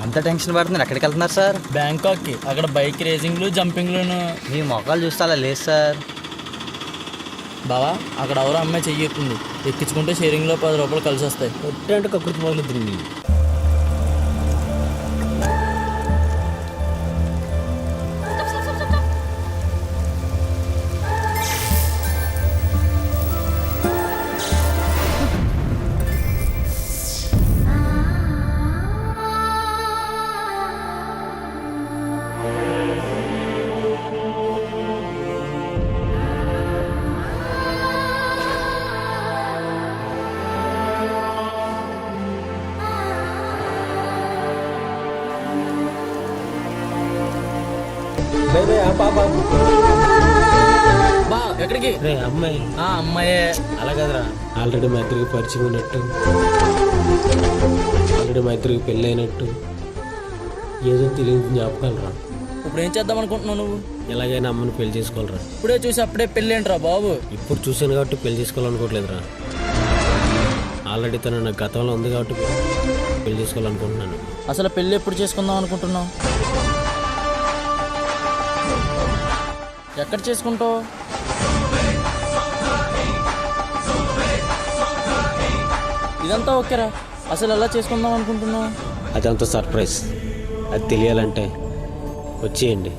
అంత టెన్షన్ పడుతున్నారు. ఎక్కడికి వెళ్తున్నారు సార్? బ్యాంకాక్కి. అక్కడ బైక్ రేసింగ్లు జంపింగ్లు. మీ మొక్కలు చూస్తే అలా లేదు సార్. బావా అక్కడ ఎవరో అమ్మాయి చెయ్యెత్తుంది. ఎక్కించుకుంటే షేరింగ్లో 10 రూపాయలు కలిసి వస్తాయి. ఒట్టే అంటే కక్కుర్తి మొదలుద్ది. బా ఎక్కడికి? రే అమ్మాయి. అమ్మాయే. అలా కదరా, ఆల్రెడీ మా ఇద్దరికి పరిచయం ఉన్నట్టు, ఆల్రెడీ మా ఇద్దరికి పెళ్ళి అయినట్టు ఏదో తెలియదు జ్ఞాపకాలు రా. ఇప్పుడు ఏం చేద్దాం అనుకుంటున్నావు నువ్వు? ఎలాగైనా అమ్మని పెళ్లి చేసుకోవాలరా. ఇప్పుడే చూసి అప్పుడే పెళ్ళి ఏంట్రా బాబు? ఇప్పుడు చూసాను కాబట్టి పెళ్లి చేసుకోవాలనుకోవట్లేదురా. ఆల్రెడీ తను నా గతంలో ఉంది కాబట్టి పెళ్లి చేసుకోవాలనుకుంటున్నాను. అసలు పెళ్ళి ఎప్పుడు చేసుకుందాం అనుకుంటున్నావు? ఎక్కడ చేసుకుంటావు? ఇదంతా ఓకేరా, అసలు ఎలా చేసుకుందాం అనుకుంటున్నావు? అదంతా సర్ప్రైజ్. అది తెలియాలంటే వచ్చేయండి.